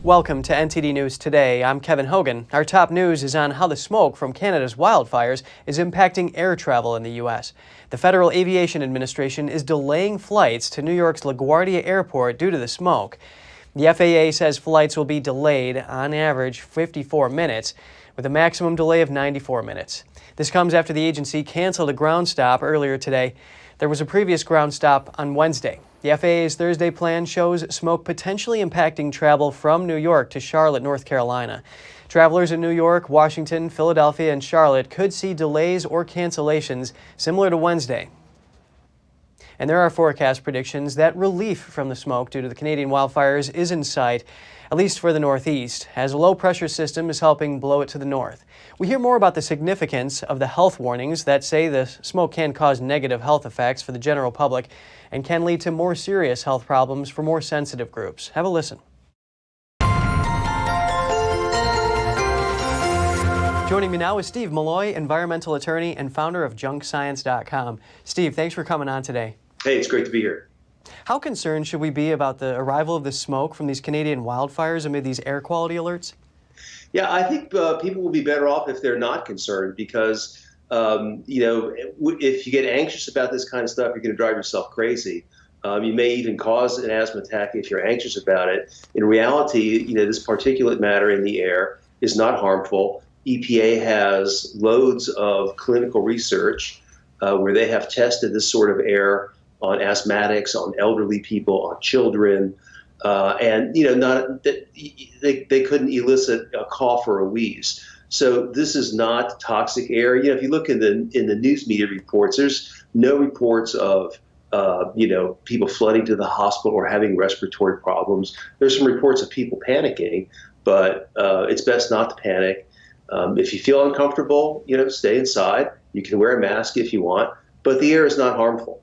Welcome to NTD News Today. I'm Kevin Hogan. Our top news is on how the smoke from Canada's wildfires is impacting air travel in the U.S. The Federal Aviation Administration is delaying flights to New York's LaGuardia Airport due to the smoke. The FAA says flights will be delayed on average 54 minutes, with a maximum delay of 94 minutes. This comes after the agency canceled a ground stop earlier today. There was a previous ground stop on Wednesday. The FAA's Thursday plan shows smoke potentially impacting travel from New York to Charlotte, North Carolina. Travelers in New York, Washington, Philadelphia, and Charlotte could see delays or cancellations similar to Wednesday. And there are forecast predictions that relief from the smoke due to the Canadian wildfires is in sight, at least for the Northeast, as a low-pressure system is helping blow it to the north. We hear more about the significance of the health warnings that say the smoke can cause negative health effects for the general public and can lead to more serious health problems for more sensitive groups. Have a listen. Joining me now is Steve Malloy, environmental attorney and founder of junkscience.com. Steve, thanks for coming on today. Hey, it's great to be here. How concerned should we be about the arrival of the smoke from these Canadian wildfires amid these air quality alerts? Yeah, I think people will be better off if they're not concerned because, if you get anxious about this kind of stuff, you're going to drive yourself crazy. You may even cause an asthma attack if you're anxious about it. In reality, this particulate matter in the air is not harmful. EPA has loads of clinical research where they have tested this sort of air on asthmatics, on elderly people, on children, and not that they couldn't elicit a cough or a wheeze. So this is not toxic air. If you look in the news media reports, there's no reports of people flooding to the hospital or having respiratory problems. There's some reports of people panicking, but it's best not to panic. If you feel uncomfortable, stay inside. You can wear a mask if you want, but the air is not harmful.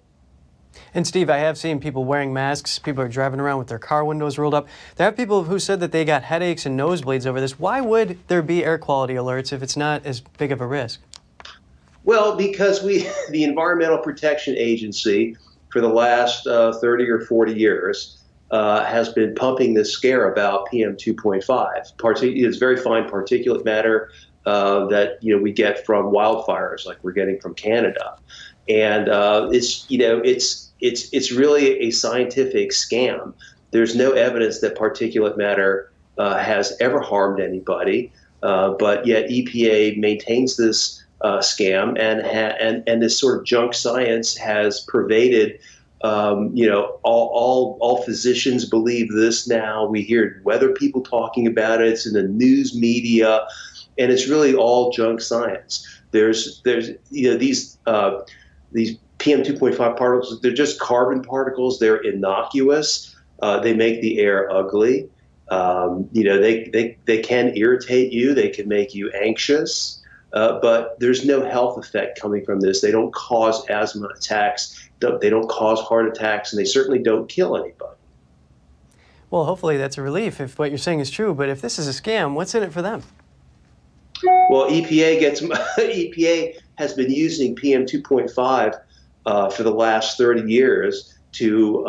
And Steve, I have seen people wearing masks. People are driving around with their car windows rolled up. There have people who said that they got headaches and nosebleeds over this. Why would there be air quality alerts if it's not as big of a risk? Well, because the Environmental Protection Agency, for the last 30 or 40 years, has been pumping this scare about PM 2.5. It's very fine particulate matter that we get from wildfires, like we're getting from Canada, and it's really a scientific scam. There's no evidence that particulate matter has ever harmed anybody, but yet EPA maintains this scam, and this sort of junk science has pervaded. All physicians believe this now. We hear weather people talking about it. It's in the news media, and it's really all junk science. There's these PM 2.5 particles. They're just carbon particles. They're innocuous. They make the air ugly. They can irritate you. They can make you anxious. But there's no health effect coming from this. They don't cause asthma attacks. They don't cause heart attacks, and they certainly don't kill anybody. Well, hopefully that's a relief if what you're saying is true. But if this is a scam, what's in it for them? Well, EPA has been using PM 2.5 for the last 30 years to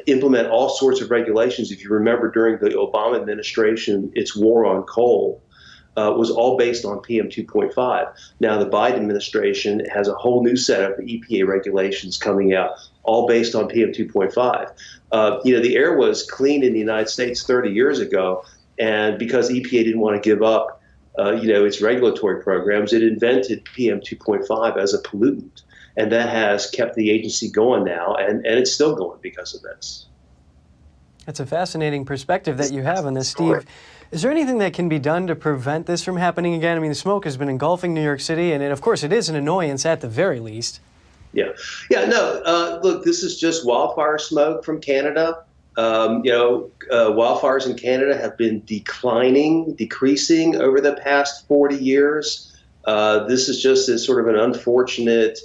implement all sorts of regulations. If you remember, during the Obama administration, its war on coal was all based on PM 2.5. Now the Biden administration has a whole new set of EPA regulations coming out, all based on PM 2.5. The air was clean in the United States 30 years ago, and because EPA didn't want to give up its regulatory programs, it invented PM 2.5 as a pollutant. And that has kept the agency going now, and it's still going because of this. That's a fascinating perspective that you have on this, Steve. Is there anything that can be done to prevent this from happening again? I mean, the smoke has been engulfing New York City, and of course it is an annoyance at the very least. Look, this is just wildfire smoke from Canada. Wildfires in Canada have been decreasing over the past 40 years. This is just sort of an unfortunate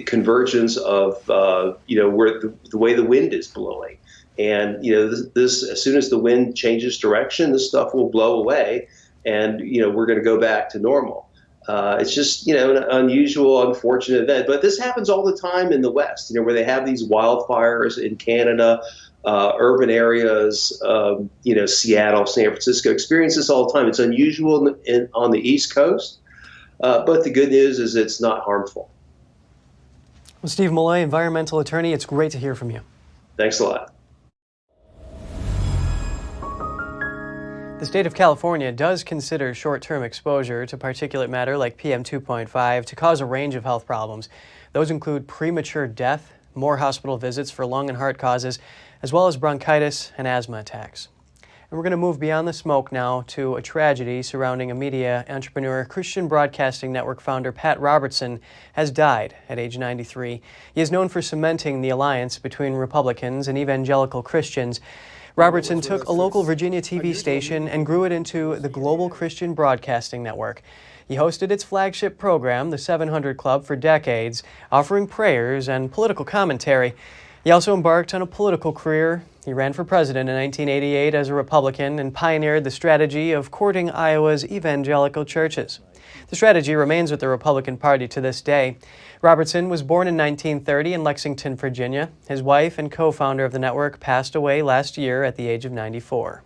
convergence of where the way the wind is blowing. And this as soon as the wind changes direction, this stuff will blow away, and we're going to go back to normal. It's just an unusual, unfortunate event. But this happens all the time in the West, where they have these wildfires in Canada. urban areas, Seattle, San Francisco, experience this all the time. It's unusual on the East Coast, but the good news is it's not harmful. Well, Steve Malloy, environmental attorney, it's great to hear from you. Thanks a lot. The state of California does consider short-term exposure to particulate matter like PM 2.5 to cause a range of health problems. Those include premature death, more hospital visits for lung and heart causes, as well as bronchitis and asthma attacks. And we're going to move beyond the smoke now to a tragedy surrounding a media entrepreneur. Christian Broadcasting Network founder Pat Robertson has died at age 93. He is known for cementing the alliance between Republicans and evangelical Christians. Robertson took a local Virginia TV station and grew it into the Global Christian Broadcasting Network. He hosted its flagship program, the 700 Club, for decades, offering prayers and political commentary. He also embarked on a political career. He ran for president in 1988 as a Republican and pioneered the strategy of courting Iowa's evangelical churches. The strategy remains with the Republican Party to this day. Robertson was born in 1930 in Lexington, Virginia. His wife and co-founder of the network passed away last year at the age of 94.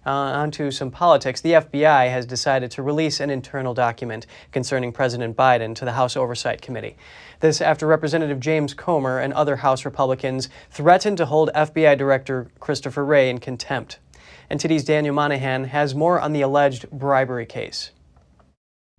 On to some politics. The FBI has decided to release an internal document concerning President Biden to the House Oversight Committee. This after Representative James Comer and other House Republicans threatened to hold FBI Director Christopher Wray in contempt. NTD's Daniel Monahan has more on the alleged bribery case.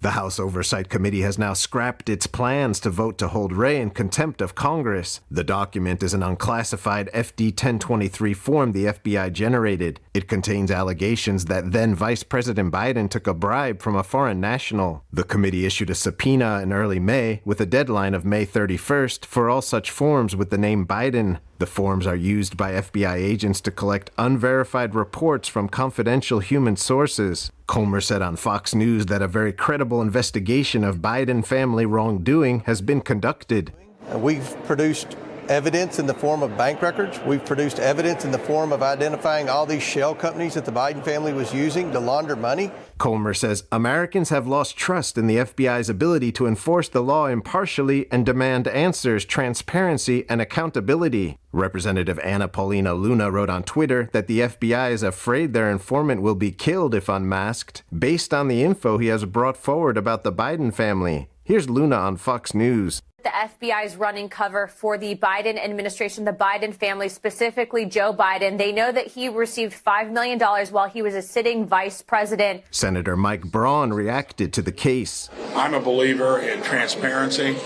The House Oversight Committee has now scrapped its plans to vote to hold Wray in contempt of Congress. The document is an unclassified FD 1023 form the FBI generated. It contains allegations that then Vice President Biden took a bribe from a foreign national. The committee issued a subpoena in early May with a deadline of May 31st for all such forms with the name Biden. The forms are used by FBI agents to collect unverified reports from confidential human sources. Comer said on Fox News that a very credible investigation of Biden family wrongdoing has been conducted. We've produced evidence in the form of bank records. We've produced evidence in the form of identifying all these shell companies that the Biden family was using to launder money. Comer says Americans have lost trust in the FBI's ability to enforce the law impartially and demand answers, transparency, and accountability. Representative Anna Paulina Luna wrote on Twitter that the FBI is afraid their informant will be killed if unmasked, based on the info he has brought forward about the Biden family. Here's Luna on Fox News. The FBI is running cover for the Biden administration, the Biden family, specifically Joe Biden. They know that he received $5 million while he was a sitting vice president. Senator Mike Braun reacted to the case. I'm a believer in transparency.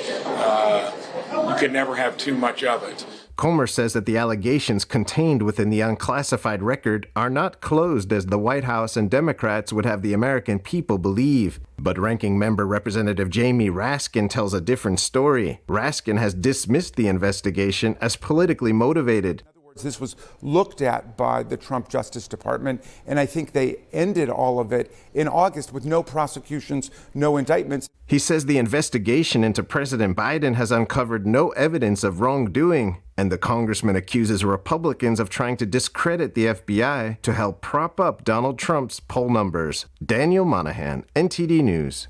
You can never have too much of it. Comer says that the allegations contained within the unclassified record are not closed as the White House and Democrats would have the American people believe. But Ranking Member Representative Jamie Raskin tells a different story. Raskin has dismissed the investigation as politically motivated. This was looked at by the Trump Justice Department, and I think they ended all of it in August with no prosecutions, no indictments. He says the investigation into President Biden has uncovered no evidence of wrongdoing, and the congressman accuses Republicans of trying to discredit the FBI to help prop up Donald Trump's poll numbers. Daniel Monahan, NTD News.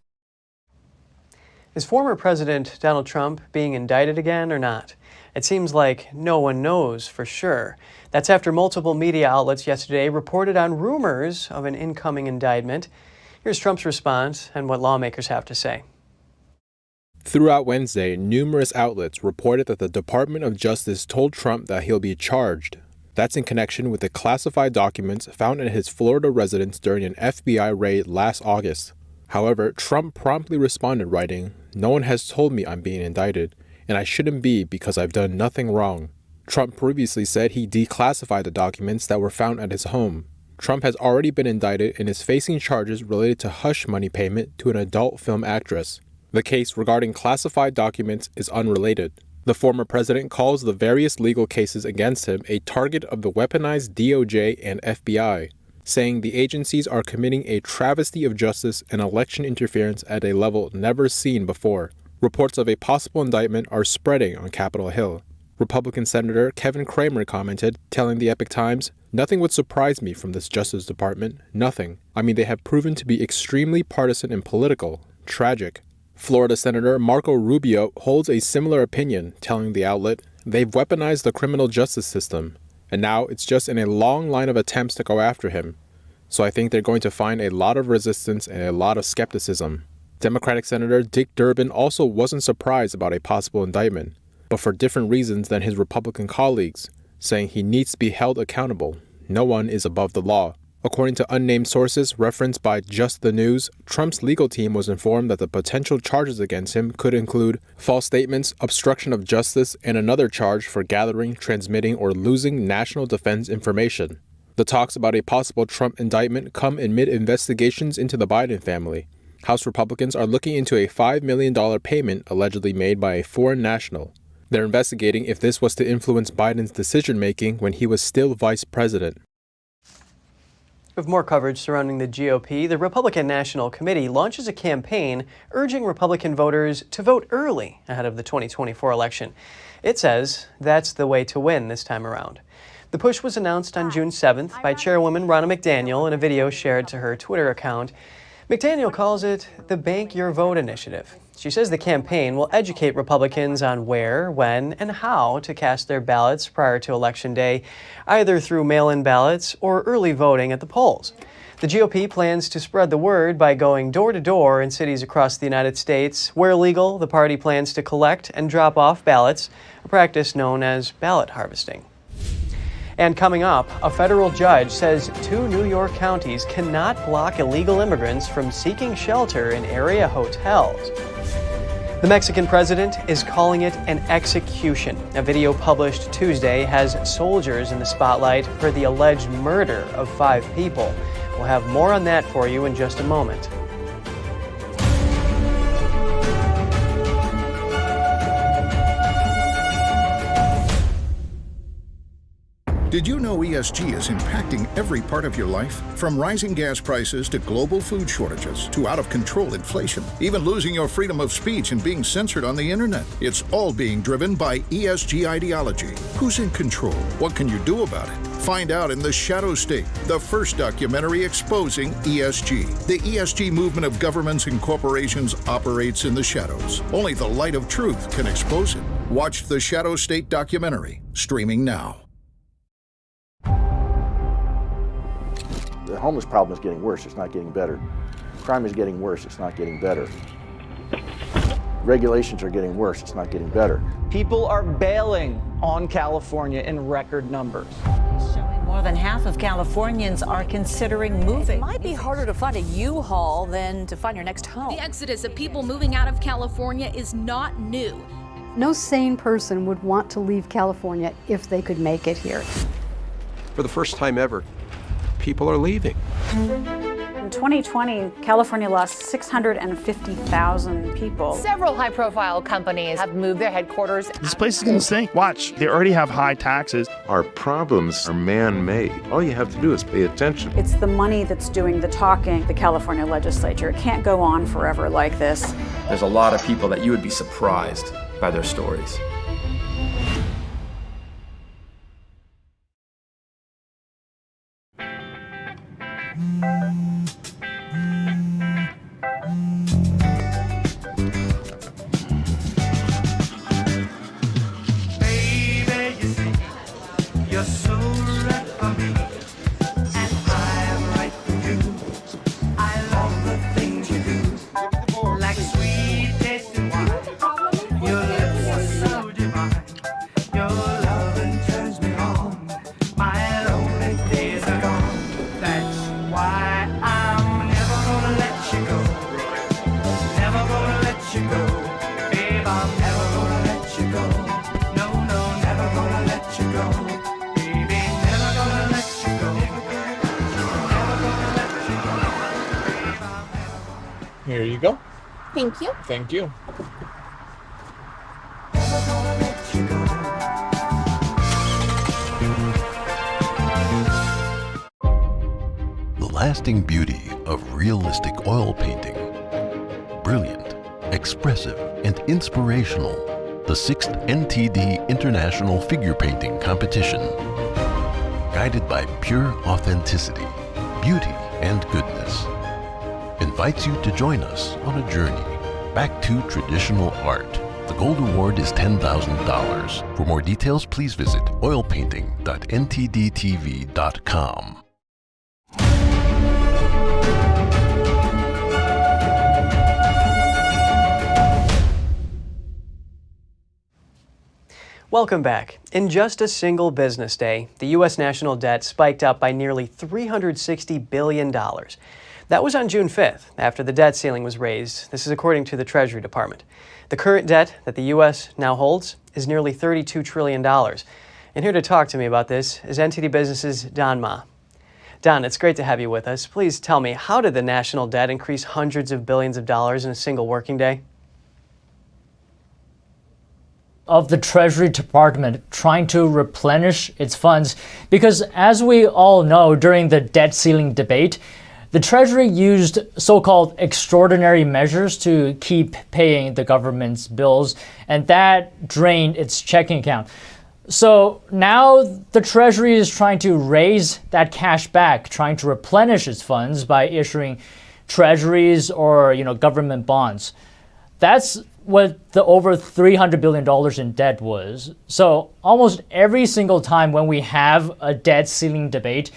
Is former President Donald Trump being indicted again or not? It seems like no one knows for sure. That's after multiple media outlets yesterday reported on rumors of an incoming indictment. Here's Trump's response and what lawmakers have to say. Throughout Wednesday, numerous outlets reported that the Department of Justice told Trump that he'll be charged. That's in connection with the classified documents found in his Florida residence during an FBI raid last August. However, Trump promptly responded, writing, "No one has told me I'm being indicted, and I shouldn't be because I've done nothing wrong." Trump previously said he declassified the documents that were found at his home. Trump has already been indicted and is facing charges related to hush money payment to an adult film actress. The case regarding classified documents is unrelated. The former president calls the various legal cases against him a target of the weaponized DOJ and FBI, saying the agencies are committing a travesty of justice and election interference at a level never seen before. Reports of a possible indictment are spreading on Capitol Hill. Republican Senator Kevin Cramer commented, telling the Epoch Times, "Nothing would surprise me from this Justice Department. Nothing. I mean, they have proven to be extremely partisan and political. Tragic." Florida Senator Marco Rubio holds a similar opinion, telling the outlet, "They've weaponized the criminal justice system. And now it's just in a long line of attempts to go after him. So I think they're going to find a lot of resistance and a lot of skepticism. Democratic Senator Dick Durbin also wasn't surprised about a possible indictment, but for different reasons than his Republican colleagues, saying he needs to be held accountable. No one is above the law. According to unnamed sources referenced by Just the News, Trump's legal team was informed that the potential charges against him could include false statements, obstruction of justice, and another charge for gathering, transmitting, or losing national defense information. The talks about a possible Trump indictment come amid investigations into the Biden family. House Republicans are looking into a $5 million payment allegedly made by a foreign national. They're investigating if this was to influence Biden's decision-making when he was still vice president. With more coverage surrounding the GOP, the Republican National Committee launches a campaign urging Republican voters to vote early ahead of the 2024 election. It says that's the way to win this time around. The push was announced on June 7th by Chairwoman Ronna McDaniel in a video shared to her Twitter account. McDaniel calls it the Bank Your Vote initiative. She says the campaign will educate Republicans on where, when, and how to cast their ballots prior to Election Day, either through mail-in ballots or early voting at the polls. The GOP plans to spread the word by going door-to-door in cities across the United States. Where legal, the party plans to collect and drop off ballots, a practice known as ballot harvesting. And coming up, a federal judge says 2 New York counties cannot block illegal immigrants from seeking shelter in area hotels. The Mexican president is calling it an execution. A video published Tuesday has soldiers in the spotlight for the alleged murder of 5 people. We'll have more on that for you in just a moment. Did you know ESG is impacting every part of your life? From rising gas prices to global food shortages to out-of-control inflation, even losing your freedom of speech and being censored on the internet. It's all being driven by ESG ideology. Who's in control? What can you do about it? Find out in The Shadow State, the first documentary exposing ESG. The ESG movement of governments and corporations operates in the shadows. Only the light of truth can expose it. Watch The Shadow State documentary, streaming now. The homeless problem is getting worse, it's not getting better. Crime is getting worse, it's not getting better. Regulations are getting worse, it's not getting better. People are bailing on California in record numbers. Showing more than half of Californians are considering moving. It might be harder to find a U-Haul than to find your next home. The exodus of people moving out of California is not new. No sane person would want to leave California if they could make it here. For the first time ever, people are leaving. In 2020, California lost 650,000 people. Several high-profile companies have moved their headquarters. This place is going to stink. Watch, they already have high taxes. Our problems are man-made. All you have to do is pay attention. It's the money that's doing the talking, the California legislature. It can't go on forever like this. There's a lot of people that you would be surprised by their stories. Here you go. Thank you. Thank you. The lasting beauty of realistic oil painting. Brilliant, expressive, and inspirational. The 6th NTD International Figure Painting Competition. Guided by pure authenticity, beauty, and goodness. Invites you to join us on a journey back to traditional art The gold award is $10,000. For more details, please visit oilpainting.ntdtv.com. Welcome back. In just a single business day, the U.S. national debt spiked up by nearly $360 billion. That was on June 5th, after the debt ceiling was raised. This is according to the Treasury Department. The current debt that the U.S. now holds is nearly $32 trillion. And here to talk to me about this is NTD Business's Don Ma. Don, it's great to have you with us. Please tell me, how did the national debt increase hundreds of billions of dollars in a single working day? Of the Treasury Department trying to replenish its funds, because as we all know, during the debt ceiling debate, the Treasury used so-called extraordinary measures to keep paying the government's bills, and that drained its checking account. So now the Treasury is trying to raise that cash back, trying to replenish its funds by issuing treasuries or government bonds. That's what the over $300 billion in debt was. So almost every single time when we have a debt ceiling debate,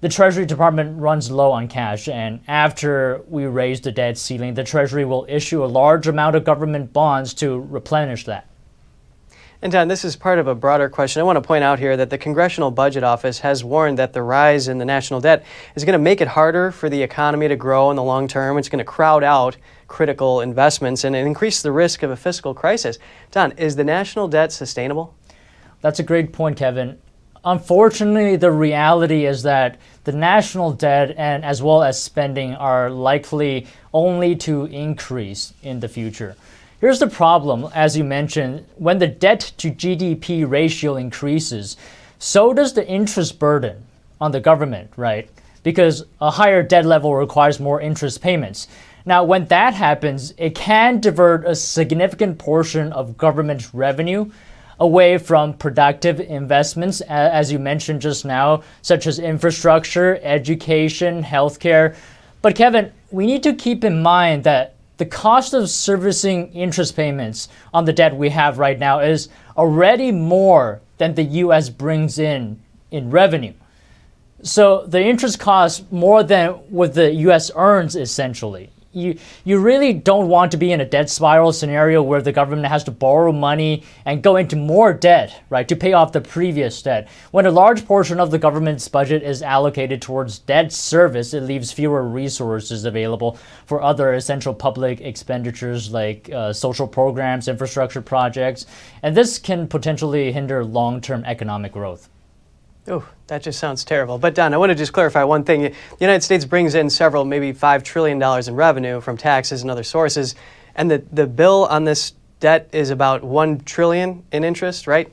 the Treasury Department runs low on cash. And after we raise the debt ceiling, the Treasury will issue a large amount of government bonds to replenish that. And Don, this is part of a broader question. I want to point out here that the Congressional Budget Office has warned that the rise in the national debt is going to make it harder for the economy to grow in the long term. It's going to crowd out critical investments and increase the risk of a fiscal crisis. Don, is the national debt sustainable? That's a great point, Kevin. Unfortunately, the reality is that the national debt and as well as spending are likely only to increase in the future. Here's the problem, as you mentioned, when the debt to GDP ratio increases, so does the interest burden on the government, right? Because a higher debt level requires more interest payments. Now, when that happens, it can divert a significant portion of government revenue away from productive investments, as you mentioned just now, such as infrastructure, education, healthcare. But Kevin, we need to keep in mind that the cost of servicing interest payments on the debt we have right now is already more than the U.S. brings in revenue. So the interest costs more than what the U.S. earns, essentially. You really don't want to be in a debt spiral scenario where the government has to borrow money and go into more debt, right, to pay off the previous debt. When a large portion of the government's budget is allocated towards debt service, it leaves fewer resources available for other essential public expenditures like social programs, infrastructure projects, and this can potentially hinder long-term economic growth. Oh, that just sounds terrible. But Don, I want to just clarify one thing. The United States brings in several, maybe $5 trillion in revenue from taxes and other sources, and the bill on this debt is about $1 trillion in interest, right?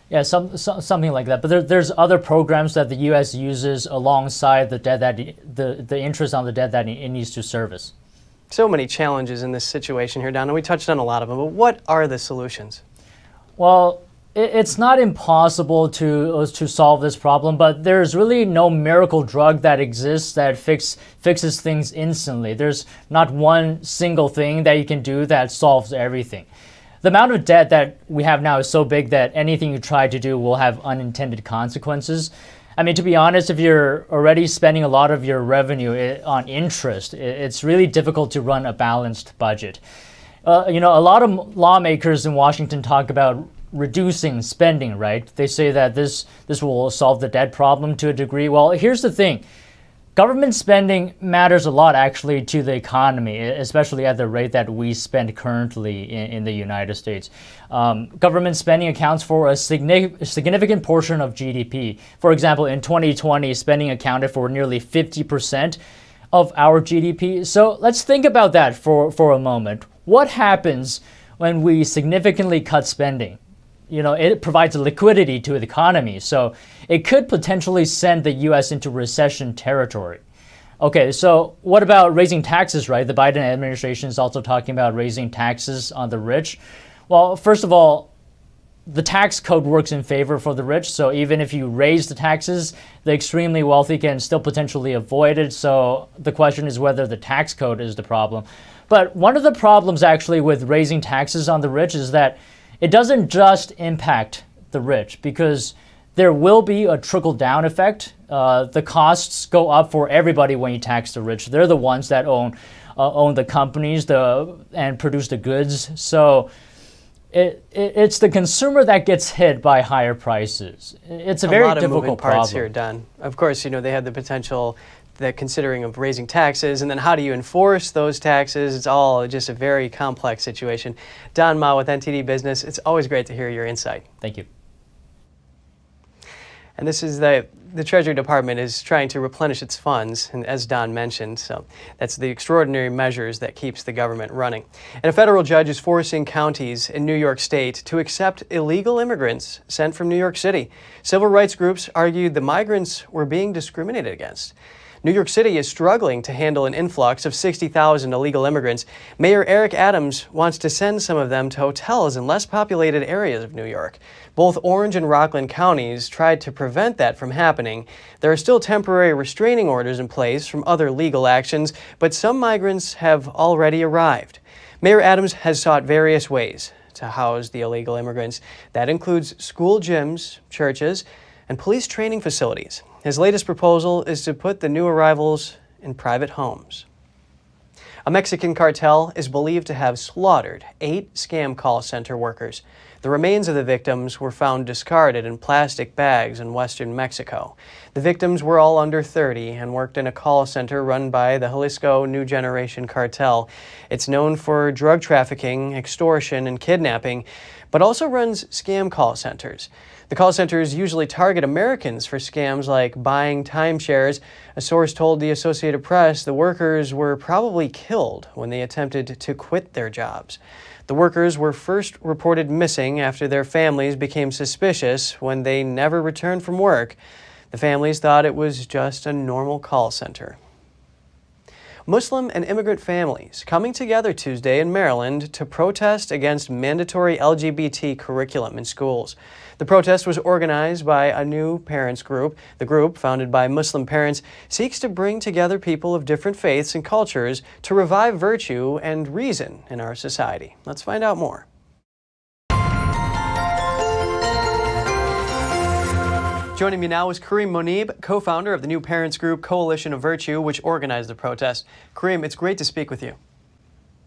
Yeah, something like that. But there's other programs that the U.S. uses alongside the debt that the interest on the debt that it needs to service. So many challenges in this situation here, Don, and we touched on a lot of them. But what are the solutions? Well, it's not impossible to solve this problem, but there's really no miracle drug that exists that fixes things instantly. There's not one single thing that you can do that solves everything. The amount of debt that we have now is so big that anything you try to do will have unintended consequences. I mean, to be honest, if you're already spending a lot of your revenue on interest, it's really difficult to run a balanced budget. A lot of lawmakers in Washington talk about reducing spending, right? They say that this will solve the debt problem to a degree. Well, here's the thing. Government spending matters a lot, actually, to the economy, especially at the rate that we spend currently in the United States. Government spending accounts for a significant portion of GDP. For example, in 2020, spending accounted for nearly 50% of our GDP. So let's think about that for a moment. What happens when we significantly cut spending? It provides liquidity to the economy, so it could potentially send the U.S. into recession territory. Okay, so what about raising taxes, right? The Biden administration is also talking about raising taxes on the rich. Well, first of all, the tax code works in favor for the rich. So even if you raise the taxes, the extremely wealthy can still potentially avoid it. So the question is whether the tax code is the problem. But one of the problems actually with raising taxes on the rich is that it doesn't just impact the rich, because there will be a trickle-down effect. The costs go up for everybody when you tax the rich. They're the ones that own the companies and produce the goods. So it's the consumer that gets hit by higher prices. It's a very lot of difficult moving parts problem here, Don. Of course, they had the potential that considering of raising taxes, and then how do you enforce those taxes? It's all just a very complex situation. Don Ma with NTD Business, it's always great to hear your insight. Thank you. And this is the Treasury Department is trying to replenish its funds, and as Don mentioned, so that's the extraordinary measures that keeps the government running. And a federal judge is forcing counties in New York State to accept illegal immigrants sent from New York City. Civil rights groups argued the migrants were being discriminated against. New York City is struggling to handle an influx of 60,000 illegal immigrants. Mayor Eric Adams wants to send some of them to hotels in less populated areas of New York. Both Orange and Rockland counties tried to prevent that from happening. There are still temporary restraining orders in place from other legal actions, but some migrants have already arrived. Mayor Adams has sought various ways to house the illegal immigrants. That includes school gyms, churches, and police training facilities. His latest proposal is to put the new arrivals in private homes. A Mexican cartel is believed to have slaughtered 8 scam call center workers. The remains of the victims were found discarded in plastic bags in western Mexico. The victims were all under 30 and worked in a call center run by the Jalisco New Generation Cartel. It's known for drug trafficking, extortion, and kidnapping, but also runs scam call centers. The call centers usually target Americans for scams like buying timeshares. A source told the Associated Press the workers were probably killed when they attempted to quit their jobs. The workers were first reported missing after their families became suspicious when they never returned from work. The families thought it was just a normal call center. Muslim and immigrant families coming together Tuesday in Maryland to protest against mandatory LGBT curriculum in schools. The protest was organized by a new parents group. The group, founded by Muslim parents, seeks to bring together people of different faiths and cultures to revive virtue and reason in our society. Let's find out more. Joining me now is Kareem Monib, co-founder of the new parents group Coalition of Virtue, which organized the protest. Kareem, it's great to speak with you.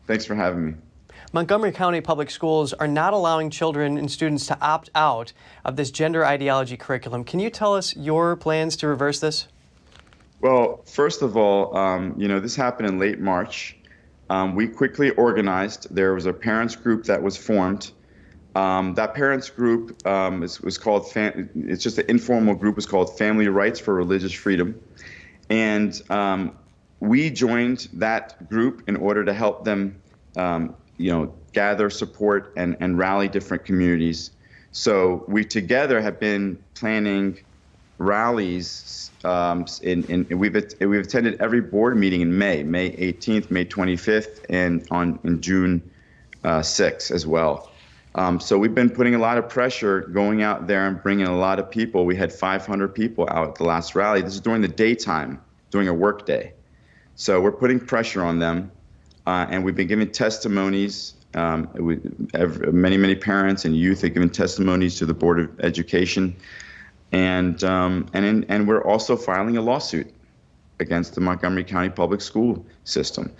Thanks for having me. Montgomery County Public Schools are not allowing children and students to opt out of this gender ideology curriculum. Can you tell us your plans to reverse this? Well, first of all, this happened in late March. We quickly organized. There was a parents group that was formed. That parents group was called, it's just an informal group, it's called Family Rights for Religious Freedom. And we joined that group in order to help them, gather support and rally different communities. So we together have been planning rallies, we've attended every board meeting in May 18th, May 25th, and in June 6th as well. So we've been putting a lot of pressure, going out there and bringing a lot of people. We had 500 people out at the last rally. This is during the daytime, during a work day. So we're putting pressure on them, and we've been giving testimonies. Many parents and youth have given testimonies to the Board of Education, and we're also filing a lawsuit against the Montgomery County Public School System.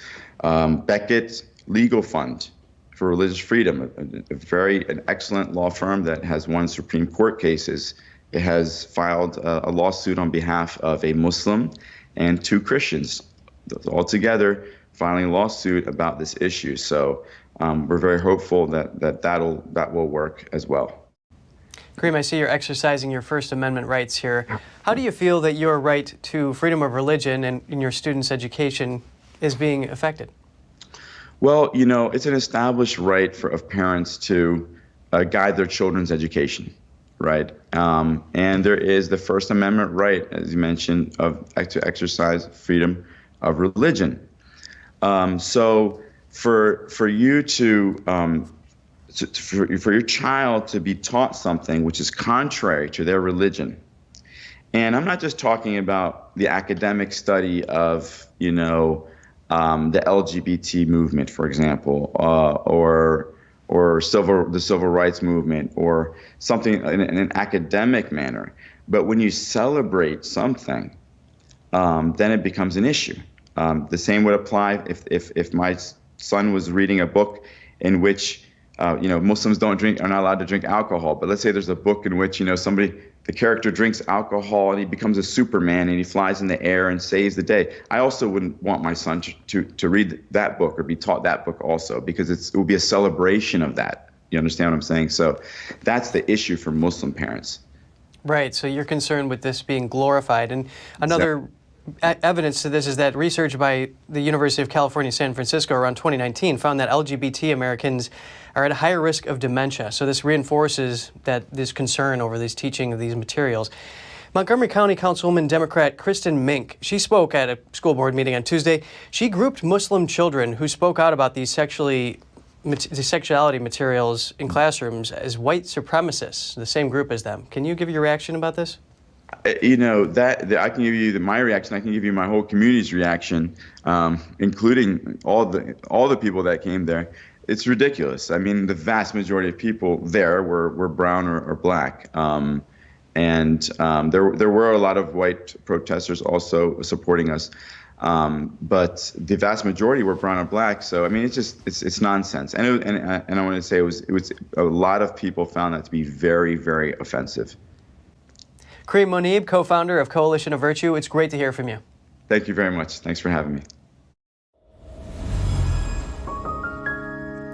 Beckett Legal Fund for Religious Freedom, an excellent law firm that has won Supreme Court cases. It has filed a lawsuit on behalf of a Muslim and 2 Christians, all together filing a lawsuit about this issue. So we're very hopeful that will work as well. Kareem, I see you're exercising your First Amendment rights here. How do you feel that your right to freedom of religion and in your students' education is being affected? Well, it's an established right of parents to guide their children's education, right? And there is the First Amendment right, as you mentioned, to exercise freedom of religion. So for you to for your child to be taught something which is contrary to their religion. And I'm not just talking about the academic study of, the LGBT movement, for example, or the civil rights movement, or something in an academic manner. But when you celebrate something, then it becomes an issue. The same would apply if my son was reading a book in which Muslims are not allowed to drink alcohol. But let's say there's a book in which the character drinks alcohol and he becomes a Superman and he flies in the air and saves the day. I also wouldn't want my son to read that book or be taught that book also, because it will be a celebration of that. You understand what I'm saying? So that's the issue for Muslim parents. Right. So you're concerned with this being glorified. And another evidence to this is that research by the University of California, San Francisco around 2019 found that LGBT Americans are at a higher risk of dementia. So this reinforces this concern over this teaching of these materials. Montgomery County Councilwoman Democrat Kristen Mink, she spoke at a school board meeting on Tuesday. She grouped Muslim children who spoke out about these sexuality materials in classrooms as white supremacists, the same group as them. Can you give your reaction about this? I can give you my reaction. I can give you my whole community's reaction, including all the people that came there. It's ridiculous. I mean, the vast majority of people there were brown or black, and there were a lot of white protesters also supporting us, but the vast majority were brown or black. So I mean, it's nonsense. And I want to say it was a lot of people found that to be very, very offensive. Kareem Monib, co-founder of Coalition of Virtue, it's great to hear from you. Thank you very much. Thanks for having me.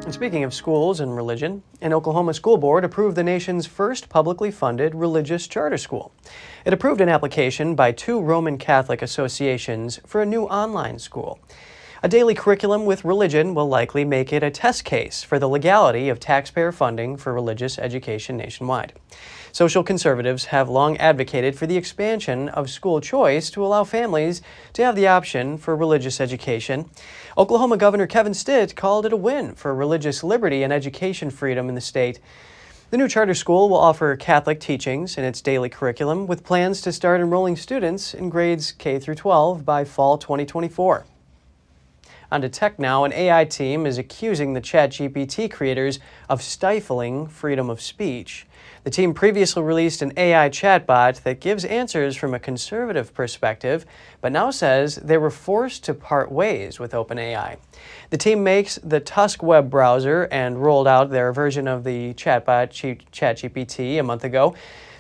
And speaking of schools and religion, an Oklahoma school board approved the nation's first publicly funded religious charter school. It approved an application by 2 Roman Catholic associations for a new online school. A daily curriculum with religion will likely make it a test case for the legality of taxpayer funding for religious education nationwide. Social conservatives have long advocated for the expansion of school choice to allow families to have the option for religious education. Oklahoma Governor Kevin Stitt called it a win for religious liberty and education freedom in the state. The new charter school will offer Catholic teachings in its daily curriculum, with plans to start enrolling students in grades K through 12 by fall 2024. On to tech now. An AI team is accusing the ChatGPT creators of stifling freedom of speech. The team previously released an AI chatbot that gives answers from a conservative perspective, but now says they were forced to part ways with OpenAI. The team makes the Tusk web browser and rolled out their version of the chatbot ChatGPT a month ago.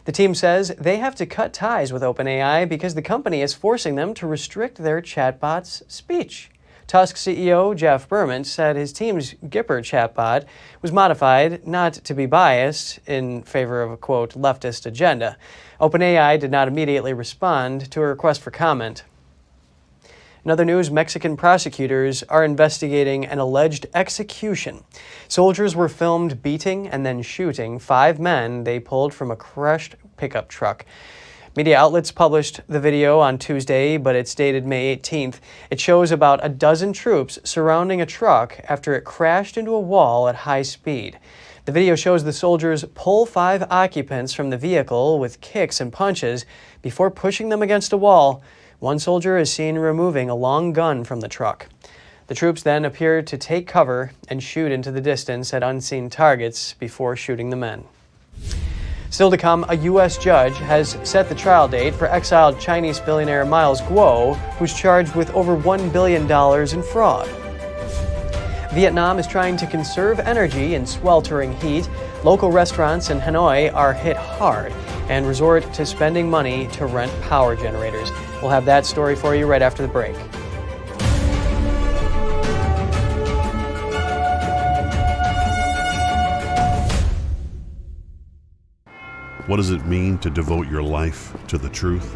The team says they have to cut ties with OpenAI because the company is forcing them to restrict their chatbot's speech. Tusk CEO Jeff Berman said his team's Gipper chatbot was modified not to be biased in favor of a, quote, leftist agenda. OpenAI did not immediately respond to a request for comment. In other news, Mexican prosecutors are investigating an alleged execution. Soldiers were filmed beating and then shooting 5 men they pulled from a crushed pickup truck. Media outlets published the video on Tuesday, but it's dated May 18th. It shows about a dozen troops surrounding a truck after it crashed into a wall at high speed. The video shows the soldiers pull 5 occupants from the vehicle with kicks and punches before pushing them against a wall. One soldier is seen removing a long gun from the truck. The troops then appear to take cover and shoot into the distance at unseen targets before shooting the men. Still to come, a U.S. judge has set the trial date for exiled Chinese billionaire Miles Guo, who's charged with over $1 billion in fraud. Vietnam is trying to conserve energy in sweltering heat. Local restaurants in Hanoi are hit hard and resort to spending money to rent power generators. We'll have that story for you right after the break. What does it mean to devote your life to the truth?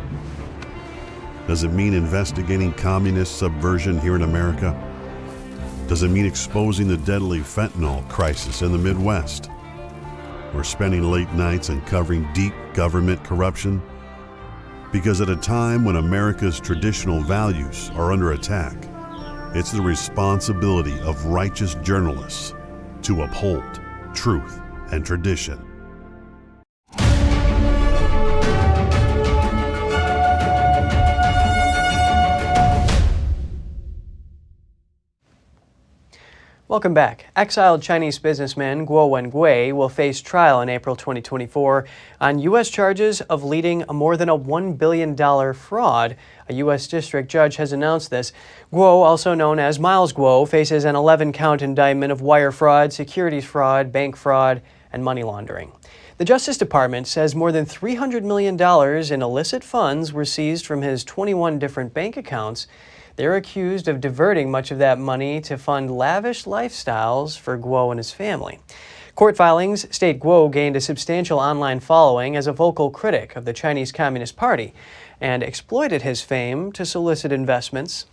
Does it mean investigating communist subversion here in America? Does it mean exposing the deadly fentanyl crisis in the Midwest? Or spending late nights uncovering deep government corruption? Because at a time when America's traditional values are under attack, it's the responsibility of righteous journalists to uphold truth, and tradition. Welcome back. Exiled Chinese businessman Guo Wengui will face trial in April 2024 on U.S. charges of leading more than a $1 billion fraud. A U.S. district judge has announced this. Guo, also known as Miles Guo, faces an 11-count indictment of wire fraud, securities fraud, bank fraud, and money laundering. The Justice Department says more than $300 million in illicit funds were seized from his 21 different bank accounts. They're accused of diverting much of that money to fund lavish lifestyles for Guo and his family. Court filings state Guo gained a substantial online following as a vocal critic of the Chinese Communist Party and exploited his fame to solicit investments.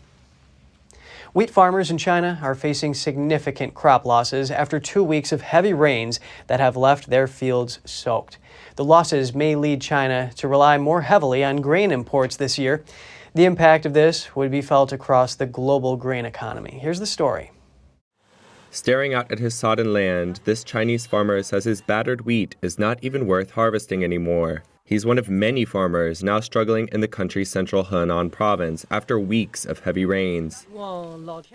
Wheat farmers in China are facing significant crop losses after 2 weeks of heavy rains that have left their fields soaked. The losses may lead China to rely more heavily on grain imports this year. The impact of this would be felt across the global grain economy. Here's the story. Staring out at his sodden land, this Chinese farmer says his battered wheat is not even worth harvesting anymore. He's one of many farmers now struggling in the country's central Henan province after weeks of heavy rains.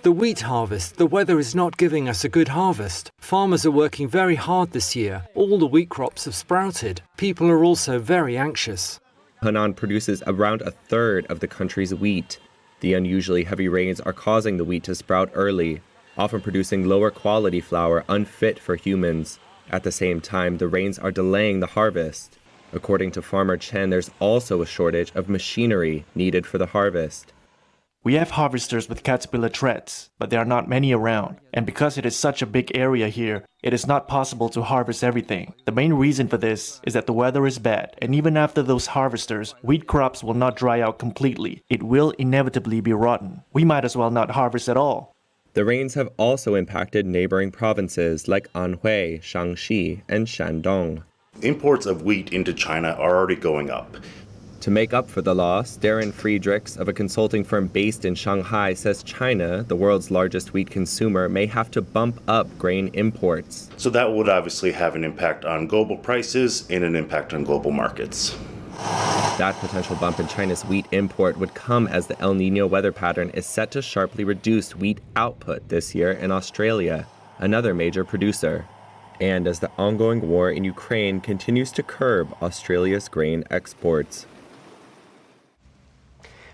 The wheat harvest, the weather is not giving us a good harvest. Farmers are working very hard this year. All the wheat crops have sprouted. People are also very anxious. Henan produces around a third of the country's wheat. The unusually heavy rains are causing the wheat to sprout early, often producing lower quality flour unfit for humans. At the same time, the rains are delaying the harvest. According to farmer Chen, there's also a shortage of machinery needed for the harvest. We have harvesters with caterpillar treads, but there are not many around. And because it is such a big area here, it is not possible to harvest everything. The main reason for this is that the weather is bad, and even after those harvesters, wheat crops will not dry out completely. It will inevitably be rotten. We might as well not harvest at all. The rains have also impacted neighboring provinces like Anhui, Shaanxi, and Shandong. Imports of wheat into China are already going up. To make up for the loss, Darren Friedrichs of a consulting firm based in Shanghai says China, the world's largest wheat consumer, may have to bump up grain imports. So that would obviously have an impact on global prices and an impact on global markets. That potential bump in China's wheat import would come as the El Niño weather pattern is set to sharply reduce wheat output this year in Australia, another major producer, and as the ongoing war in Ukraine continues to curb Australia's grain exports.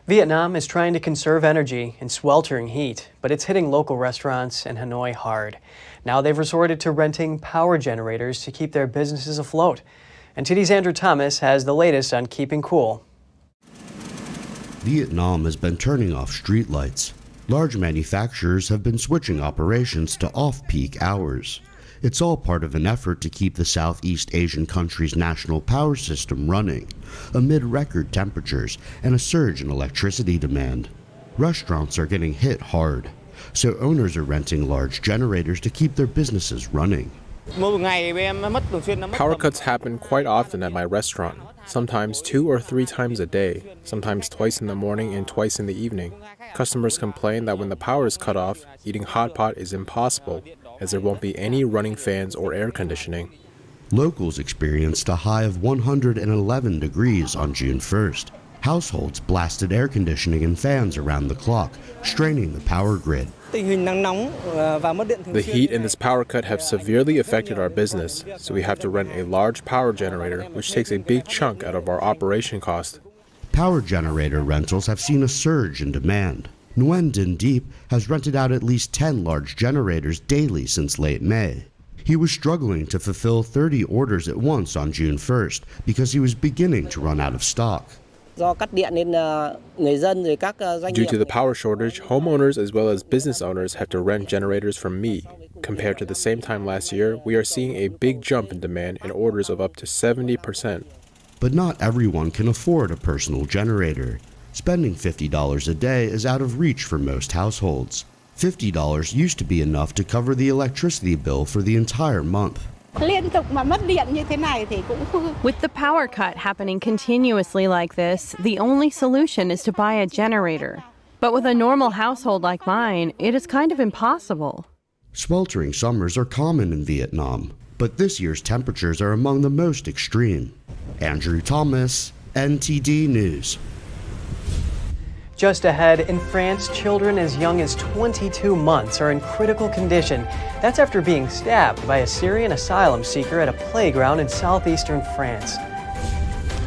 Vietnam is trying to conserve energy in sweltering heat, but it's hitting local restaurants in Hanoi hard. Now they've resorted to renting power generators to keep their businesses afloat. NTD's Andrew Thomas has the latest on keeping cool. Vietnam has been turning off streetlights. Large manufacturers have been switching operations to off-peak hours. It's all part of an effort to keep the Southeast Asian country's national power system running, amid record temperatures and a surge in electricity demand. Restaurants are getting hit hard, so owners are renting large generators to keep their businesses running. Power cuts happen quite often at my restaurant, sometimes 2 or 3 times a day, sometimes twice in the morning and twice in the evening. Customers complain that when the power is cut off, eating hot pot is impossible, as there won't be any running fans or air conditioning. Locals experienced a high of 111 degrees on June 1st. Households blasted air conditioning and fans around the clock, straining the power grid. The heat and this power cut have severely affected our business, so we have to rent a large power generator, which takes a big chunk out of our operation cost. Power generator rentals have seen a surge in demand. Nguyen Dinh Diep has rented out at least 10 large generators daily since late May. He was struggling to fulfill 30 orders at once on June 1st because he was beginning to run out of stock. Due to the power shortage, homeowners as well as business owners have to rent generators from me. Compared to the same time last year, we are seeing a big jump in demand and orders of up to 70%. But not everyone can afford a personal generator. Spending $50 a day is out of reach for most households. $50 used to be enough to cover the electricity bill for the entire month. With the power cut happening continuously like this, the only solution is to buy a generator. But with a normal household like mine, it is kind of impossible. Sweltering summers are common in Vietnam, but this year's temperatures are among the most extreme. Andrew Thomas, NTD News. Just ahead, in France, children as young as 22 months are in critical condition. That's after being stabbed by a Syrian asylum seeker at a playground in southeastern France.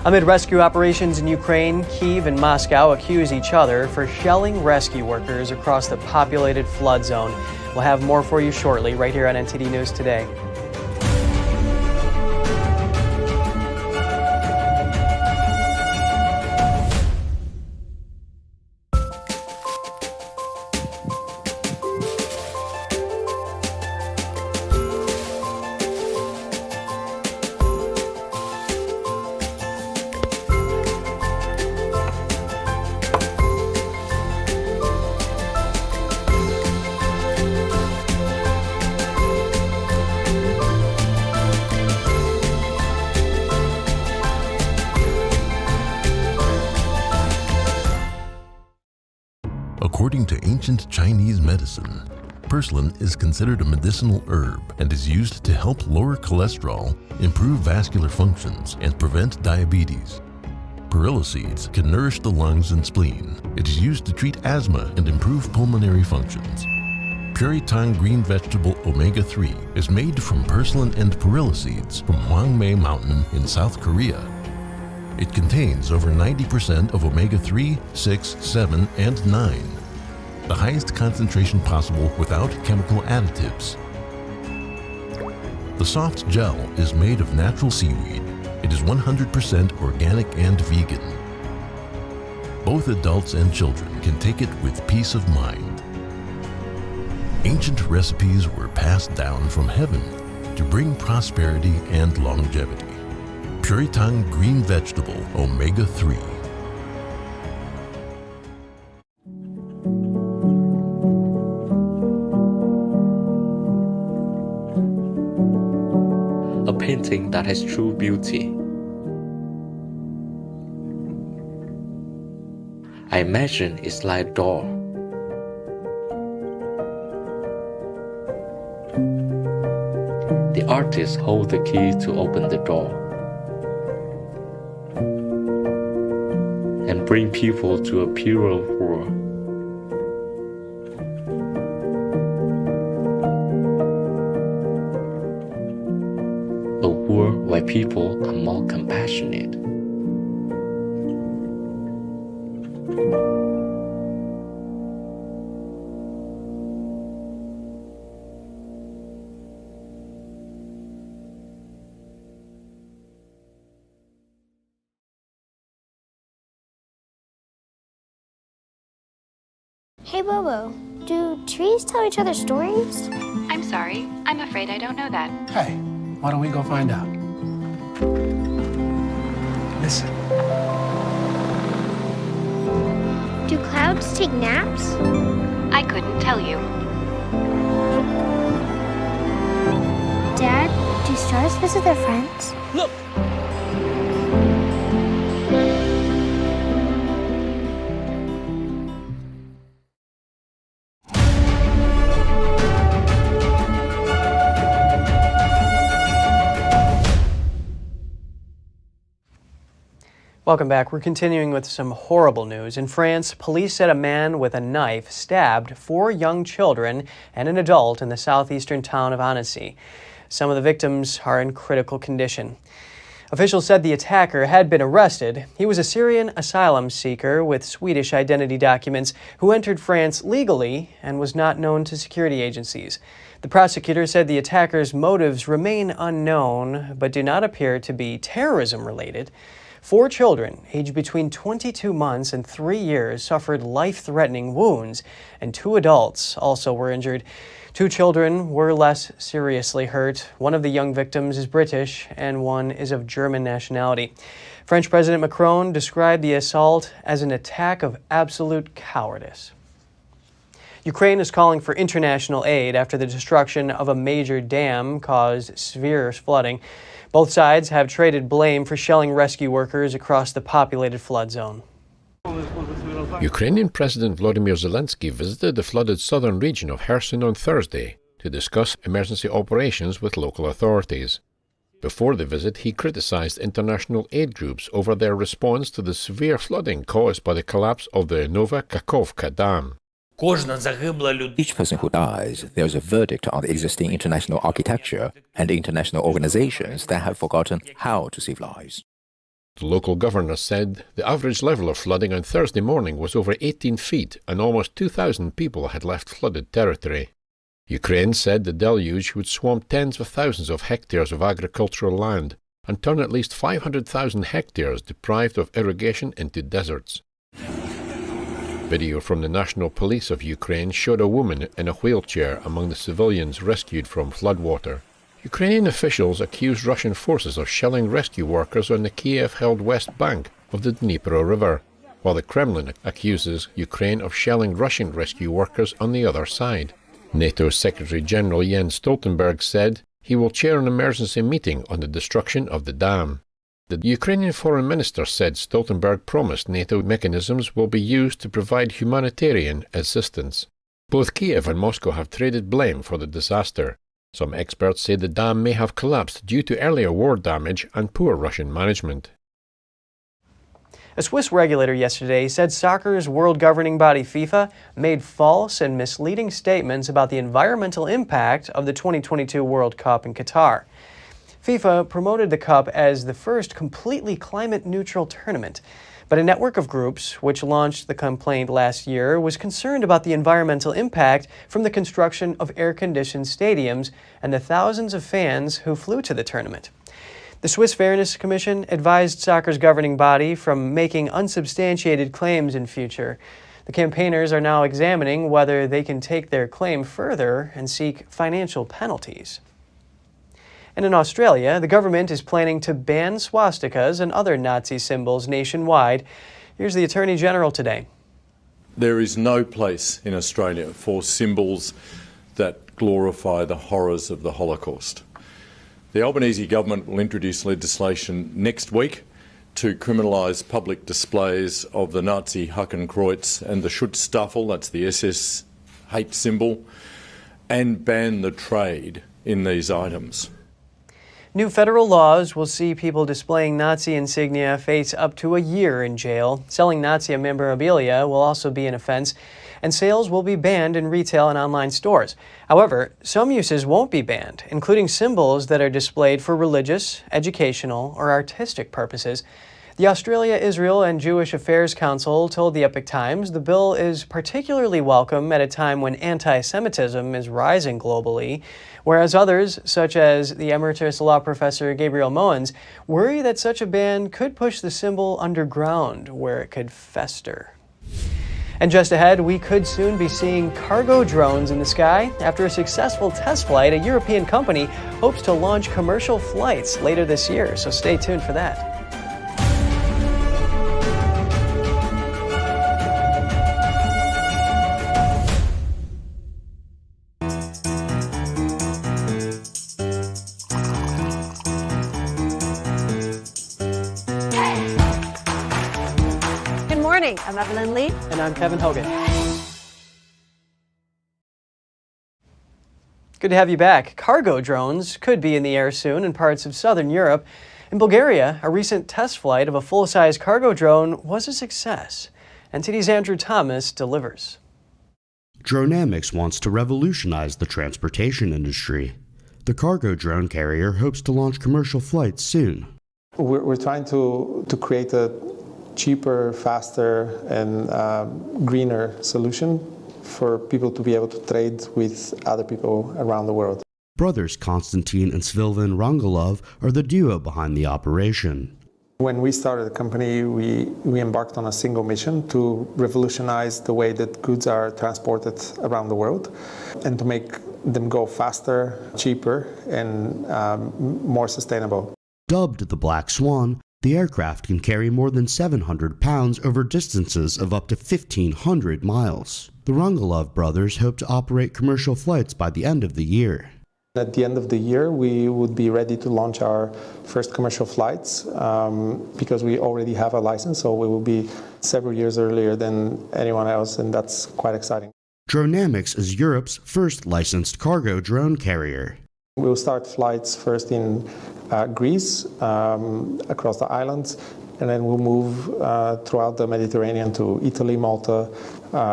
Amid rescue operations in Ukraine, Kyiv and Moscow accuse each other for shelling rescue workers across the populated flood zone. We'll have more for you shortly, right here on NTD News Today. According to ancient Chinese medicine, purslane is considered a medicinal herb and is used to help lower cholesterol, improve vascular functions, and prevent diabetes. Perilla seeds can nourish the lungs and spleen. It is used to treat asthma and improve pulmonary functions. Puritang green vegetable omega-3 is made from purslane and perilla seeds from Hwangmae Mountain in South Korea. It contains over 90% of omega-3, 6, 7, and 9. The highest concentration possible without chemical additives. The soft gel is made of natural seaweed. It is 100% organic and vegan. Both adults and children can take it with peace of mind. Ancient recipes were passed down from heaven to bring prosperity and longevity. Puritang green vegetable omega-3. A painting that has true beauty. I imagine it's like a door. The artist holds the key to open the door and bring people to a purer world. A world where people are more compassionate. Hey Bobo, do trees tell each other stories? I'm sorry, I'm afraid I don't know that. Hey, why don't we go find out? Listen. Do clouds take naps? I couldn't tell you. Dad, do stars visit their friends? Look! Welcome back. We're continuing with some horrible news. In France, police said a man with a knife stabbed 4 young children and an adult in the southeastern town of Annecy. Some of the victims are in critical condition. Officials said the attacker had been arrested. He was a Syrian asylum seeker with Swedish identity documents who entered France legally and was not known to security agencies. The prosecutor said the attacker's motives remain unknown, but do not appear to be terrorism-related. 4 children, aged between 22 months and 3 years, suffered life-threatening wounds, and 2 adults also were injured. 2 children were less seriously hurt. One of the young victims is British, and one is of German nationality. French President Macron described the assault as an attack of absolute cowardice. Ukraine is calling for international aid after the destruction of a major dam caused severe flooding. Both sides have traded blame for shelling rescue workers across the populated flood zone. Ukrainian President Volodymyr Zelensky visited the flooded southern region of Kherson on Thursday to discuss emergency operations with local authorities. Before the visit, he criticized international aid groups over their response to the severe flooding caused by the collapse of the Nova Kakhovka Dam. Each person who dies, there is a verdict on the existing international architecture and international organizations that have forgotten how to save lives. The local governor said the average level of flooding on Thursday morning was over 18 feet and almost 2,000 people had left flooded territory. Ukraine said the deluge would swamp tens of thousands of hectares of agricultural land and turn at least 500,000 hectares deprived of irrigation into deserts. Video from the National Police of Ukraine showed a woman in a wheelchair among the civilians rescued from floodwater. Ukrainian officials accused Russian forces of shelling rescue workers on the Kyiv-held west bank of the Dnipro River, while the Kremlin accuses Ukraine of shelling Russian rescue workers on the other side. NATO Secretary-General Jens Stoltenberg said he will chair an emergency meeting on the destruction of the dam. The Ukrainian foreign minister said Stoltenberg promised NATO mechanisms will be used to provide humanitarian assistance. Both Kyiv and Moscow have traded blame for the disaster. Some experts say the dam may have collapsed due to earlier war damage and poor Russian management. A Swiss regulator yesterday said soccer's world governing body FIFA made false and misleading statements about the environmental impact of the 2022 World Cup in Qatar. FIFA promoted the Cup as the first completely climate-neutral tournament, but a network of groups, which launched the complaint last year, was concerned about the environmental impact from the construction of air-conditioned stadiums and the thousands of fans who flew to the tournament. The Swiss Fairness Commission advised soccer's governing body from making unsubstantiated claims in future. The campaigners are now examining whether they can take their claim further and seek financial penalties. And in Australia, the government is planning to ban swastikas and other Nazi symbols nationwide. Here's the Attorney General today. There is no place in Australia for symbols that glorify the horrors of the Holocaust. The Albanese government will introduce legislation next week to criminalise public displays of the Nazi Hakenkreuz and the Schutzstaffel, that's the SS hate symbol, and ban the trade in these items. New federal laws will see people displaying Nazi insignia face up to a year in jail. Selling Nazi memorabilia will also be an offense, and sales will be banned in retail and online stores. However, some uses won't be banned, including symbols that are displayed for religious, educational, or artistic purposes. The Australia, Israel, and Jewish Affairs Council told the Epoch Times the bill is particularly welcome at a time when anti-Semitism is rising globally, whereas others, such as the emeritus law professor Gabriel Moens, worry that such a ban could push the symbol underground, where it could fester. And just ahead, we could soon be seeing cargo drones in the sky. After a successful test flight, a European company hopes to launch commercial flights later this year, so stay tuned for that. I'm Evelyn Lee. And I'm Kevin Hogan. Good to have you back. Cargo drones could be in the air soon in parts of southern Europe. In Bulgaria, a recent test flight of a full-size cargo drone was a success. NTD's Andrew Thomas delivers. Dronamics wants to revolutionize the transportation industry. The cargo drone carrier hopes to launch commercial flights soon. We're trying to create a cheaper, faster, and greener solution for people to be able to trade with other people around the world. Brothers Konstantin and Svilvan Rangolov are the duo behind the operation. When we started the company, we embarked on a single mission to revolutionize the way that goods are transported around the world and to make them go faster, cheaper, and more sustainable. Dubbed the Black Swan, the aircraft can carry more than 700 pounds over distances of up to 1,500 miles. The Rangolov brothers hope to operate commercial flights by the end of the year. At the end of the year, we would be ready to launch our first commercial flights because we already have a license, so we will be several years earlier than anyone else, and that's quite exciting. Dronamics is Europe's first licensed cargo drone carrier. We'll start flights first in Greece, across the islands, and then we'll move throughout the Mediterranean to Italy, Malta,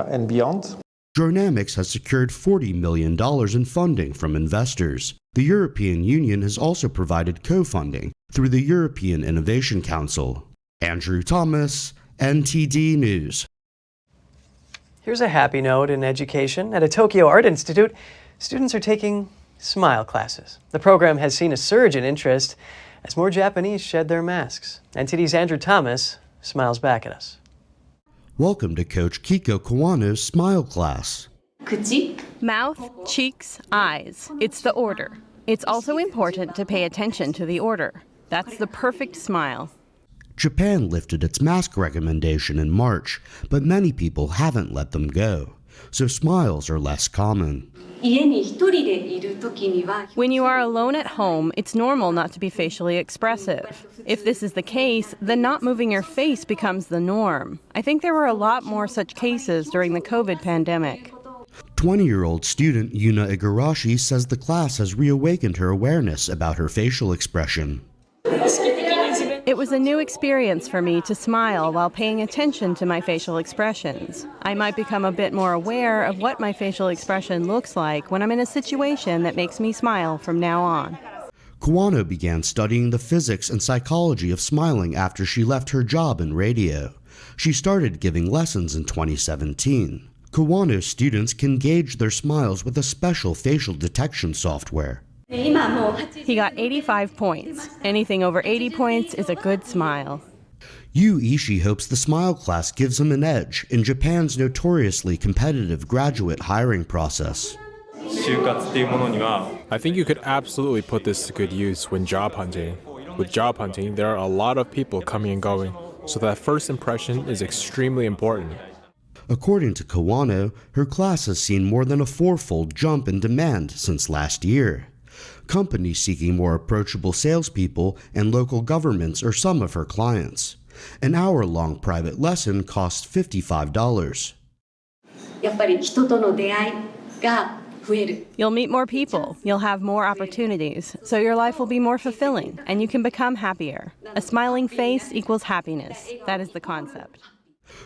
and beyond. Dronamics has secured $40 million in funding from investors. The European Union has also provided co-funding through the European Innovation Council. Andrew Thomas, NTD News. Here's a happy note in education. At a Tokyo Art Institute, students are taking smile classes. The program has seen a surge in interest as more Japanese shed their masks. NTD's Andrew Thomas smiles back at us. Welcome to Coach Kiko Kawano's smile class. Mouth, cheeks, eyes. It's the order. It's also important to pay attention to the order. That's the perfect smile. Japan lifted its mask recommendation in March, but many people haven't let them go, so smiles are less common. When you are alone at home, it's normal not to be facially expressive. If this is the case, then not moving your face becomes the norm. I think there were a lot more such cases during the COVID pandemic. 20-year-old student Yuna Igarashi says the class has reawakened her awareness about her facial expression. It was a new experience for me to smile while paying attention to my facial expressions. I might become a bit more aware of what my facial expression looks like when I'm in a situation that makes me smile from now on. Kawano began studying the physics and psychology of smiling after she left her job in radio. She started giving lessons in 2017. Kawano students can gauge their smiles with a special facial detection software. He got 85 points. Anything over 80 points is a good smile. Yu Ishii hopes the smile class gives him an edge in Japan's notoriously competitive graduate hiring process. I think you could absolutely put this to good use when job hunting. With job hunting, there are a lot of people coming and going, so that first impression is extremely important. According to Kawano, her class has seen more than a fourfold jump in demand since last year. Companies seeking more approachable salespeople and local governments are some of her clients. An hour-long private lesson costs $55. You'll meet more people, you'll have more opportunities, so your life will be more fulfilling, and you can become happier. A smiling face equals happiness. That is the concept.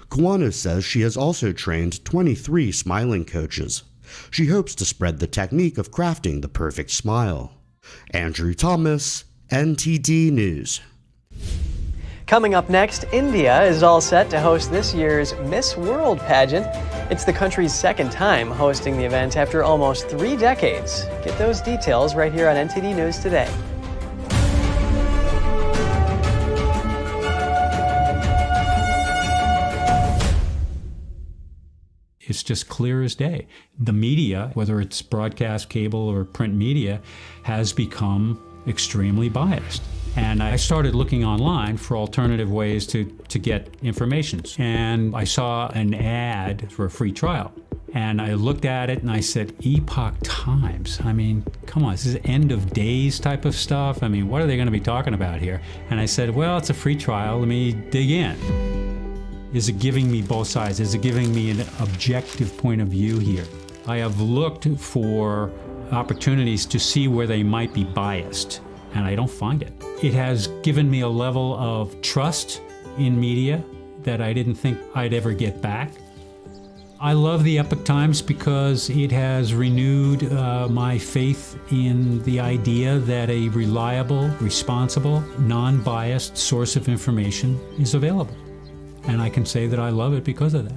Kawano says she has also trained 23 smiling coaches. She hopes to spread the technique of crafting the perfect smile. Andrew Thomas, NTD News. Coming up next, India is all set to host this year's Miss World pageant. It's the country's second time hosting the event after almost 3 decades. Get those details right here on NTD News Today. It's just clear as day. The media, whether it's broadcast, cable, or print media, has become extremely biased. And I started looking online for alternative ways to get information. And I saw an ad for a free trial. And I looked at it and I said, Epoch Times. I mean, come on, this is end of days type of stuff. I mean, what are they going to be talking about here? And I said, well, it's a free trial. Let me dig in. Is it giving me both sides? Is it giving me an objective point of view here? I have looked for opportunities to see where they might be biased, and I don't find it. It has given me a level of trust in media that I didn't think I'd ever get back. I love the Epoch Times because it has renewed my faith in the idea that a reliable, responsible, non-biased source of information is available. And I can say that I love it because of that.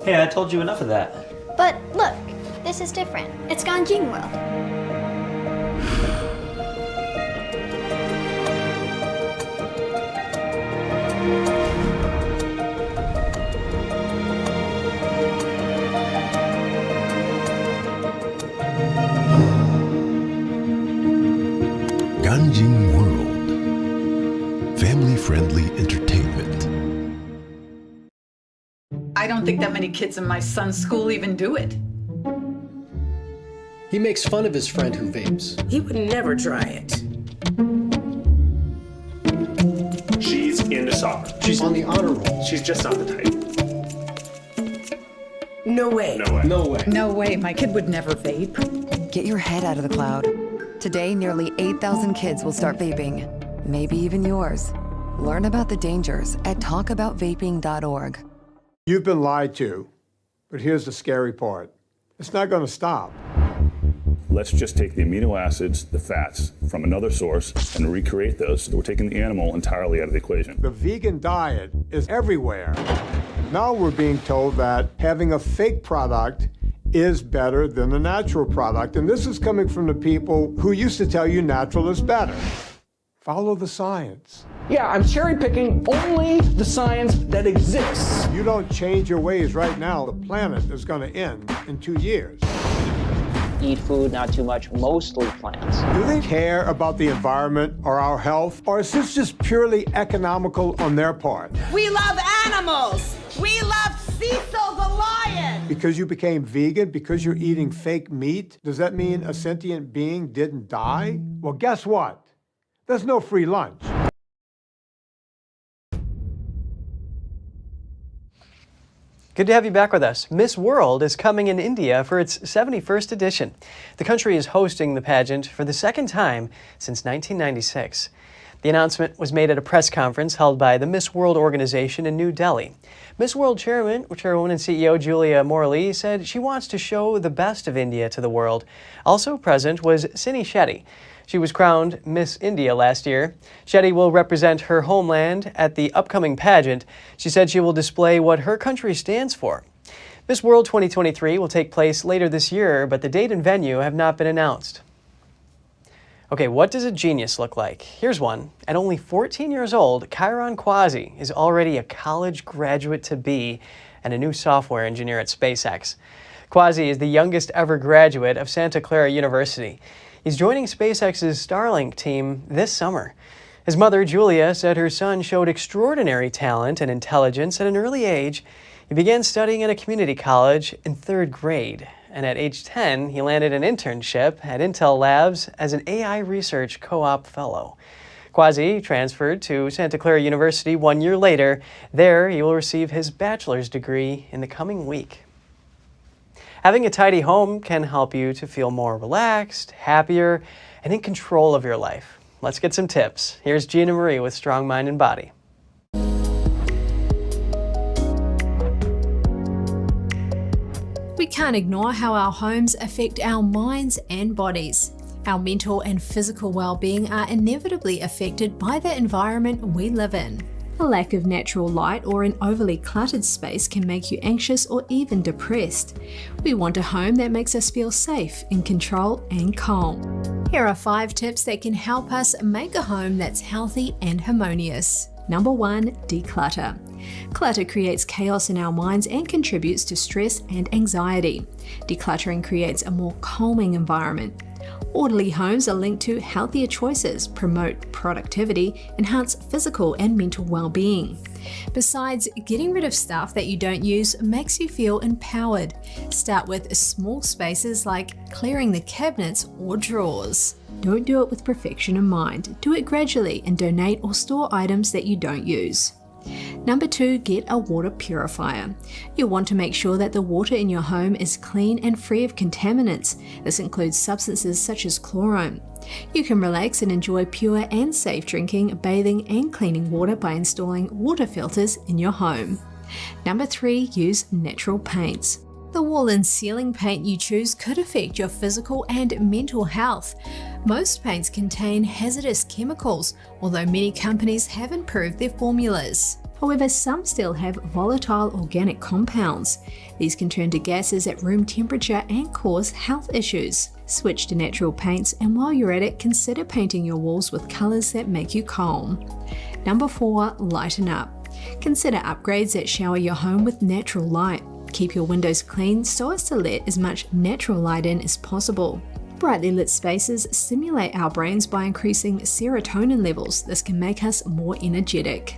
Hey, I told you enough of that. But look, this is different. It's Ganjin World. Ganjin World. Family-friendly entertainment. I don't think that many kids in my son's school even do it. He makes fun of his friend who vapes. He would never try it. She's into soccer. She's on the honor roll. She's just not the type. No way. No way. No way. No way. My kid would never vape. Get your head out of the cloud. Today, nearly 8,000 kids will start vaping. Maybe even yours. Learn about the dangers at talkaboutvaping.org. You've been lied to, but here's the scary part. It's not going to stop. Let's just take the amino acids, the fats, from another source and recreate those so that we're taking the animal entirely out of the equation. The vegan diet is everywhere. Now we're being told that having a fake product is better than the natural product. And this is coming from the people who used to tell you natural is better. Follow the science. Yeah, I'm cherry picking only the science that exists. If you don't change your ways right now, the planet is going to end in 2 years. Eat food, not too much, mostly plants. Do they care about the environment or our health? Or is this just purely economical on their part? We love animals. We love Cecil the lion. Because you became vegan, because you're eating fake meat, does that mean a sentient being didn't die? Well, guess what? There's no free lunch. Good to have you back with us. Miss World is coming in India for its 71st edition. The country is hosting the pageant for the second time since 1996. The announcement was made at a press conference held by the Miss World organization in New Delhi. Miss World Chairwoman and CEO Julia Morley said she wants to show the best of India to the world. Also present was Sini Shetty. She was crowned Miss India last year. Shetty will represent her homeland at the upcoming pageant. She said she will display what her country stands for. Miss World 2023 will take place later this year, but the date and venue have not been announced. Okay, what does a genius look like? Here's one. At only 14 years old, Chiron Kwasi is already a college graduate-to-be and a new software engineer at SpaceX. Kwasi is the youngest ever graduate of Santa Clara University. He's joining SpaceX's Starlink team this summer. His mother, Julia, said her son showed extraordinary talent and intelligence at an early age. He began studying at a community college in 3rd grade, and at age 10, he landed an internship at Intel Labs as an AI research co-op fellow. Kwasi transferred to Santa Clara University 1 year later. There, he will receive his bachelor's degree in the coming week. Having a tidy home can help you to feel more relaxed, happier, and in control of your life. Let's get some tips. Here's Gina Marie with Strong Mind and Body. We can't ignore how our homes affect our minds and bodies. Our mental and physical well-being are inevitably affected by the environment we live in. A lack of natural light or an overly cluttered space can make you anxious or even depressed. We want a home that makes us feel safe, in control, and calm. Here are 5 tips that can help us make a home that's healthy and harmonious. Number 1, declutter. Clutter creates chaos in our minds and contributes to stress and anxiety. Decluttering creates a more calming environment. Orderly homes are linked to healthier choices, promote productivity, enhance physical and mental well-being. Besides, getting rid of stuff that you don't use makes you feel empowered. Start with small spaces like clearing the cabinets or drawers. Don't do it with perfection in mind. Do it gradually and donate or store items that you don't use. Number 2, get a water purifier. You'll want to make sure that the water in your home is clean and free of contaminants. This includes substances such as chlorine. You can relax and enjoy pure and safe drinking, bathing, and cleaning water by installing water filters in your home. Number 3, use natural paints. The wall and ceiling paint you choose could affect your physical and mental health. Most paints contain hazardous chemicals, although many companies have improved their formulas. However, some still have volatile organic compounds. These can turn to gases at room temperature and cause health issues. Switch to natural paints, and while you're at it, consider painting your walls with colors that make you calm. Number 4, lighten up. Consider upgrades that shower your home with natural light. Keep your windows clean so as to let as much natural light in as possible. Brightly lit spaces stimulate our brains by increasing serotonin levels. This can make us more energetic.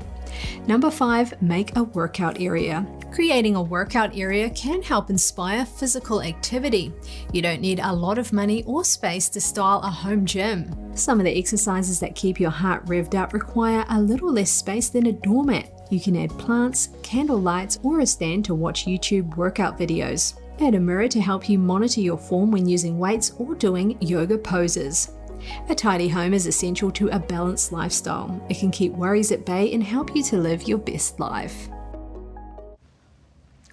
Number 5, make a workout area. Creating a workout area can help inspire physical activity. You don't need a lot of money or space to style a home gym. Some of the exercises that keep your heart revved up require a little less space than a doormat. You can add plants, candle lights, or a stand to watch YouTube workout videos. Add a mirror to help you monitor your form when using weights or doing yoga poses. A tidy home is essential to a balanced lifestyle. It can keep worries at bay and help you to live your best life.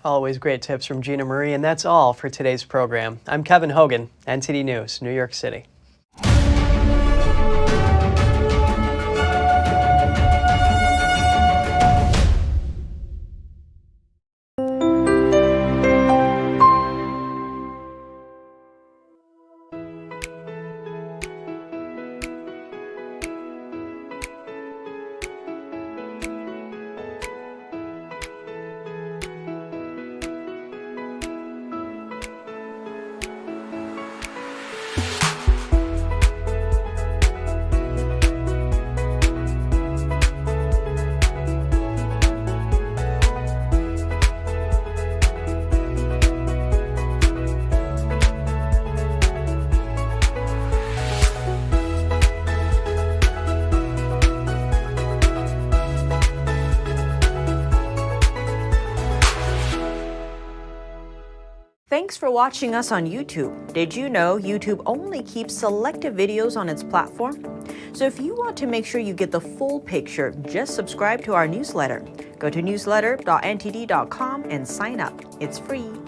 Always great tips from Gina Marie, and that's all for today's program. I'm Kevin Hogan, NTD News, New York City. Thanks for watching us on YouTube. Did you know YouTube only keeps selective videos on its platform? So if you want to make sure you get the full picture, just subscribe to our newsletter. Go to newsletter.ntd.com and sign up. It's free.